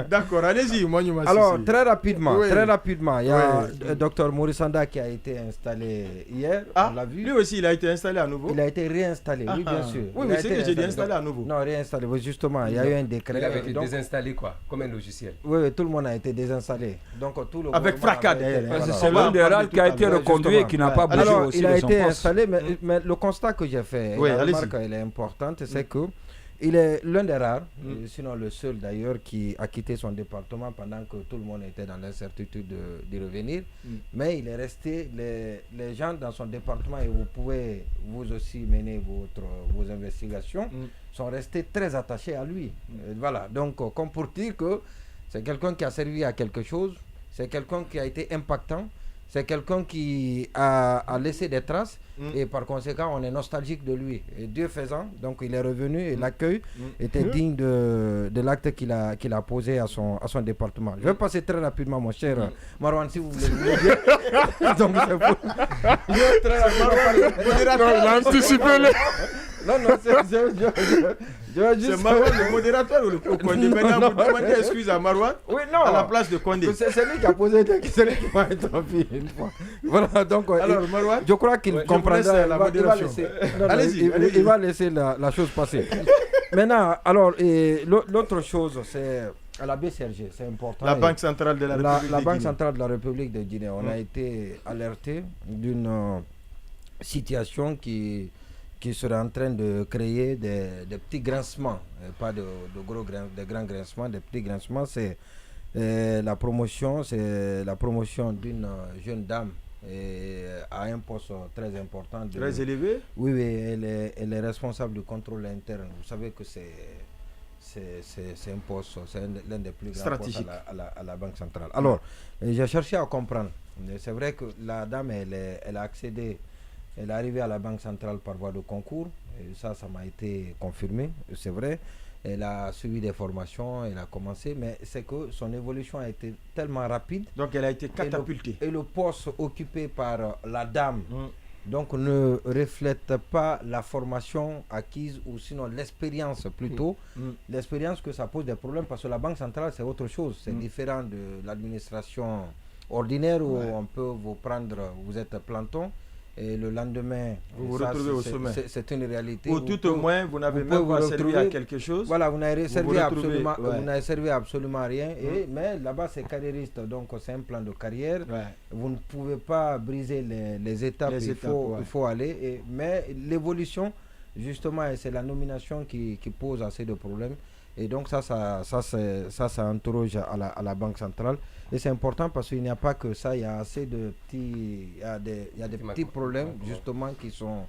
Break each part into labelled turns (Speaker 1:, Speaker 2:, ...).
Speaker 1: D'accord, allez-y, Mouniouma.
Speaker 2: Alors, très rapidement, il y a
Speaker 1: Dr
Speaker 2: Maurice Sanda qui a été installé hier,
Speaker 1: on
Speaker 2: l'a vu.
Speaker 1: Lui aussi, il a été installé à nouveau.
Speaker 2: Il a été réinstallé, oui, bien sûr.
Speaker 1: Oui, mais c'est que j'ai dit installé à nouveau.
Speaker 2: Non, réinstallé, justement, il y a eu un décret.
Speaker 3: Il avait été désinstallé, quoi, comme un logiciel.
Speaker 2: Oui, tout le monde a été désinstallé. Donc, tout le
Speaker 1: avec fracas d'ailleurs.
Speaker 4: C'est l'un des rares qui a été reconduit et qui n'a pas bougé
Speaker 2: alors,
Speaker 4: aussi.
Speaker 2: Il a été installé, mais le constat que j'ai fait, la remarque, elle est importante, c'est que il est l'un des rares, sinon le seul d'ailleurs, qui a quitté son département pendant que tout le monde était dans l'incertitude d'y revenir. Mais il est resté, les gens dans son département, et vous pouvez vous aussi mener vos investigations, sont restés très attachés à lui. Voilà, donc comme pour dire que c'est quelqu'un qui a servi à quelque chose, c'est quelqu'un qui a été impactant, c'est quelqu'un qui a laissé des traces et par conséquent on est nostalgique de lui. Et Dieu faisant, donc il est revenu et l'accueil était digne de l'acte qu'il a posé à son département. Je vais passer très rapidement mon cher Marwan si vous voulez. Donc c'est vous. Très rapidement.
Speaker 4: Il a anticipé le...
Speaker 2: Non,
Speaker 1: c'est Marwan le modérateur ou le Condé. Maintenant, vous demandez excuse à Marwan à la place de Condé.
Speaker 2: C'est lui qui a posé, c'est lui qui m'a interrompu une fois. Voilà, donc,
Speaker 1: alors, Marwan,
Speaker 2: je crois qu'il comprendra
Speaker 1: la modération.
Speaker 2: Il va laisser la chose passer. Maintenant, alors, l'autre chose, c'est à la BCRG, c'est important.
Speaker 1: La Banque centrale de la République de Guinée.
Speaker 2: La Banque centrale de la République de Guinée, on a été alerté d'une situation qui serait en train de créer des petits grincements, pas de grands grincements, des petits grincements. C'est la promotion d'une jeune dame à un poste très important.
Speaker 1: Très élevé.
Speaker 2: Oui, elle est responsable du contrôle interne. Vous savez que c'est un poste, c'est l'un des plus grands postes à la Banque centrale. Alors, j'ai cherché à comprendre. C'est vrai que la dame, elle a accédé. Elle est arrivée à la Banque centrale par voie de concours, et ça m'a été confirmé, c'est vrai. Elle a suivi des formations, elle a commencé, mais c'est que son évolution a été tellement rapide.
Speaker 1: Donc elle a été catapultée.
Speaker 2: Et le poste occupé par la dame, donc ne reflète pas la formation acquise ou sinon l'expérience plutôt. L'expérience que ça pose des problèmes parce que la Banque centrale c'est autre chose, c'est différent de l'administration ordinaire où on peut vous prendre, vous êtes planton. Et le lendemain,
Speaker 1: vous vous retrouvez au sommet.
Speaker 2: C'est une réalité.
Speaker 1: Ou tout au moins, vous n'avez même pas servi à quelque chose.
Speaker 2: Voilà, vous n'avez servi absolument à rien. Mais là-bas, c'est carriériste, donc c'est un plan de carrière. Vous ne pouvez pas briser les étapes, il faut aller. Mais l'évolution, justement, c'est la nomination qui pose assez de problèmes. Et donc ça interroge à la Banque centrale. Et c'est important parce qu'il n'y a pas que ça, il y a assez de petits, il y a des petits problèmes justement qui sont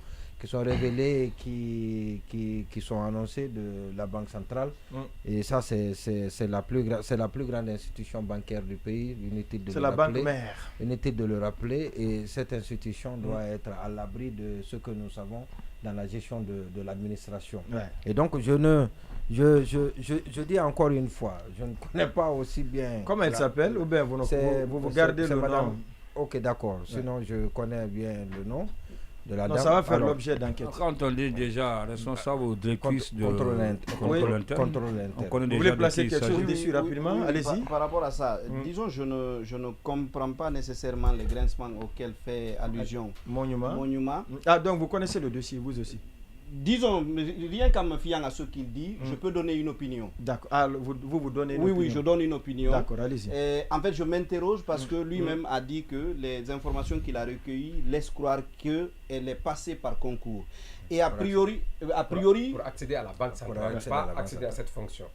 Speaker 2: révélés et qui sont annoncés de la Banque centrale. Et ça, c'est la plus grande institution bancaire du pays.
Speaker 1: C'est la banque mère.
Speaker 2: Inutile de le rappeler. Et cette institution doit être à l'abri de ce que nous savons dans la gestion de l'administration. Et donc, je dis encore une fois, je ne connais pas aussi bien...
Speaker 1: Comment elle s'appelle? Ou bien vous gardez le nom?
Speaker 2: Ok, d'accord. Sinon, je connais bien le nom de la dame.
Speaker 1: Ça va faire l'objet d'enquête.
Speaker 4: Quand on dit déjà responsable ou directrice de contrôle interne,
Speaker 1: vous voulez placer quelque chose dessus rapidement? Allez-y.
Speaker 5: Par rapport à ça, disons, je ne comprends pas nécessairement les grincements auxquels fait allusion Mouniouma.
Speaker 1: Ah, donc vous connaissez le dossier, vous aussi?
Speaker 5: Disons, rien qu'en me fiant à ce qu'il dit, je peux donner une opinion.
Speaker 1: D'accord. Ah, vous donnez une opinion?
Speaker 5: Oui, je donne une opinion.
Speaker 1: D'accord, allez-y.
Speaker 5: En fait, je m'interroge parce que lui-même a dit que les informations qu'il a recueilles laissent croire qu'elle est passée par concours. Et a priori...
Speaker 3: Pour accéder à la Banque centrale, pas accéder à cette fonction.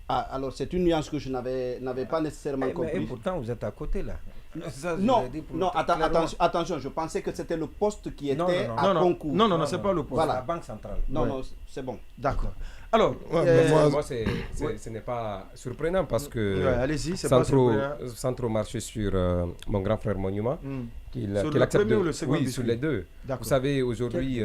Speaker 5: Ah, alors c'est une nuance que je n'avais pas nécessairement compris.
Speaker 2: Mais pourtant, vous êtes à côté là.
Speaker 5: Attention, je pensais que c'était le poste qui était à concours.
Speaker 1: Non, c'est pas le poste.
Speaker 5: Voilà.
Speaker 2: La Banque centrale.
Speaker 5: Non, c'est bon.
Speaker 1: D'accord. Alors,
Speaker 3: moi, ce n'est pas surprenant parce que
Speaker 1: allez-y, c'est pas surprenant.
Speaker 3: Sans trop marcher sur mon grand frère Mouniouma, qu'il
Speaker 1: accepte
Speaker 3: premier
Speaker 1: ou le second?
Speaker 3: Oui, sur les deux. Vous savez, aujourd'hui,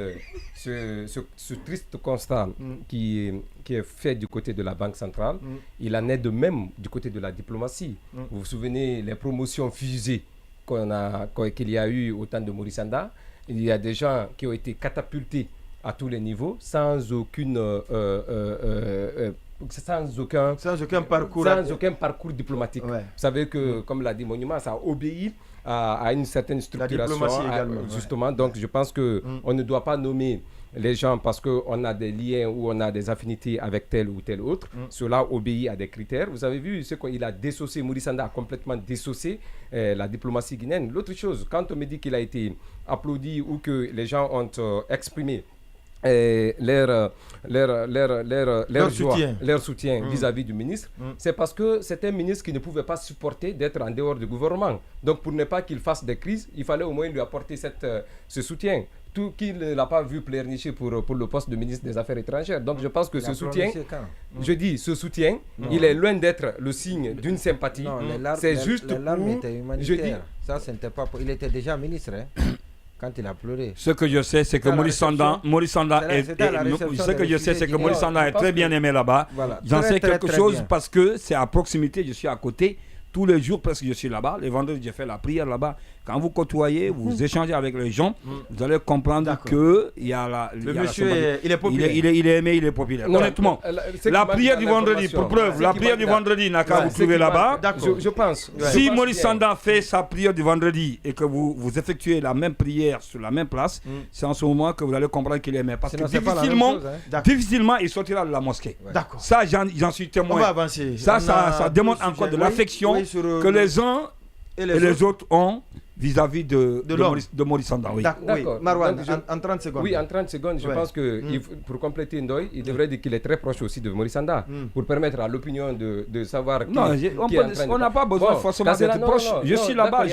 Speaker 3: ce triste constat qui est fait du côté de la Banque centrale, il en est de même du côté de la diplomatie. Vous vous souvenez les promotions fusées qu'il y a eu au temps de Maurice Sanda? Il y a des gens qui ont été catapultés à tous les niveaux, sans aucune sans aucun parcours diplomatique. Ouais. Vous savez que, comme l'a dit Monument, ça obéit à une certaine structuration. Justement, donc je pense qu'on ne doit pas nommer les gens parce qu'on a des liens ou on a des affinités avec tel ou tel autre. Cela obéit à des critères. Vous avez vu ce qu'il a désaucé, Maurice Sanda a complètement désaucé la diplomatie guinéenne. L'autre chose, quand on me dit qu'il a été applaudi ou que les gens ont exprimé leur soutien vis-à-vis du ministre, c'est parce que c'est un ministre qui ne pouvait pas supporter d'être en dehors du gouvernement. Donc pour ne pas qu'il fasse des crises, il fallait au moins lui apporter ce soutien. Tout qu'il ne l'a pas vu pleurnicher pour le poste de ministre des Affaires étrangères. Donc je pense que ce soutien, il est loin d'être le signe d'une sympathie. C'est juste
Speaker 2: les larmes étaient humanitaires. Ça, c'était pas il était déjà ministre, quand il a pleuré.
Speaker 4: Ce que je sais, c'est que Maurice Sanda est très bien aimé là-bas. Voilà. J'en sais quelque chose parce que c'est à proximité, je suis à côté. Tous les jours, presque, je suis là-bas. Les vendredis, j'ai fait la prière là-bas. Quand vous côtoyez, vous échangez avec les gens, vous allez comprendre qu'il y a
Speaker 1: le monsieur, il est populaire.
Speaker 4: Il est aimé, il est populaire. Non, honnêtement, la prière du vendredi, pour preuve, la prière du vendredi n'a qu'à vous trouver là-bas.
Speaker 3: Je pense.
Speaker 4: Si Maurice Sanda fait sa prière du vendredi et que vous effectuez la même prière sur la même place, c'est en ce moment que vous allez comprendre qu'il est aimé. Parce que difficilement, il sortira de la mosquée. Ça, j'en suis témoin.
Speaker 1: On va avancer.
Speaker 4: Ça démontre encore de l'affection que les uns et les autres ont vis-à-vis de Maurice Sanda. Oui.
Speaker 1: D'accord. Marwan, en 30 secondes.
Speaker 3: Oui, en 30 secondes, je pense que pour compléter Ndoye, il devrait dire qu'il est très proche aussi de Maurice Sanda pour permettre à l'opinion de savoir
Speaker 4: on n'a pas besoin forcément d'être proche. Je suis là-bas.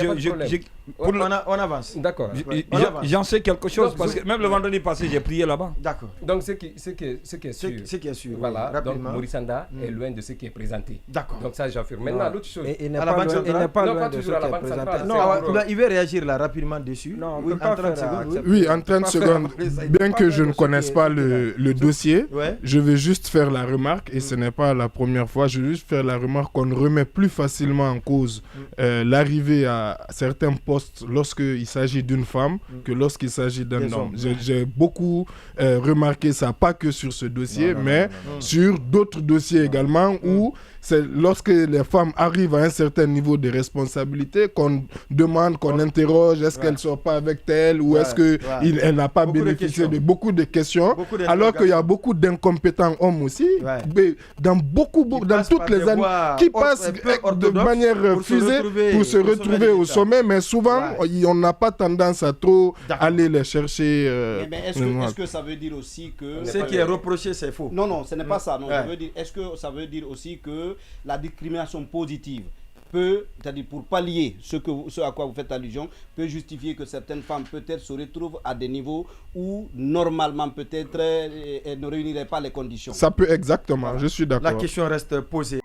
Speaker 1: On avance.
Speaker 3: D'accord.
Speaker 4: J'en sais quelque chose parce que même le vendredi passé, j'ai prié là-bas.
Speaker 1: D'accord.
Speaker 3: Donc, ce qui est sûr. Voilà. Donc, Maurice Sanda est loin de ce qui est présenté.
Speaker 1: D'accord.
Speaker 3: Donc, ça, j'affirme. Maintenant, l'autre chose.
Speaker 2: Il n'est pas loin de ce qui est présenté.
Speaker 1: Non, il veut réagir là rapidement dessus.
Speaker 2: Non, on peut pas faire
Speaker 6: oui, en 30 secondes. Bien que je ne connaisse pas le dossier, je vais juste faire la remarque, et ce n'est pas la première fois, je vais juste faire la remarque qu'on remet plus facilement en cause l'arrivée à certains postes lorsqu'il s'agit d'une femme que lorsqu'il s'agit d'un homme. J'ai beaucoup remarqué ça, pas que sur ce dossier, mais sur d'autres dossiers également où c'est lorsque les femmes arrivent à un certain niveau de responsabilité qu'on demande, qu'on interroge, est-ce qu'elle ne sort pas avec tel ou est-ce qu'elle n'a pas bénéficié de beaucoup de questions, alors qu'il y a beaucoup d'incompétents hommes aussi, dans toutes les années, qui passent de manière refusée pour se retrouver au sommet, mais souvent, on n'a pas tendance à trop aller les chercher.
Speaker 5: Mais est-ce que ça veut dire aussi que...
Speaker 1: Ce qui est reproché, c'est faux.
Speaker 5: Non, ce n'est pas ça. Je veux dire, est-ce que ça veut dire aussi que la discrimination positive peut, c'est-à-dire pour pallier ce à quoi vous faites allusion, peut justifier que certaines femmes peut-être se retrouvent à des niveaux où normalement peut-être elles ne réuniraient pas les conditions.
Speaker 6: Ça peut exactement, je suis d'accord.
Speaker 1: La question reste posée.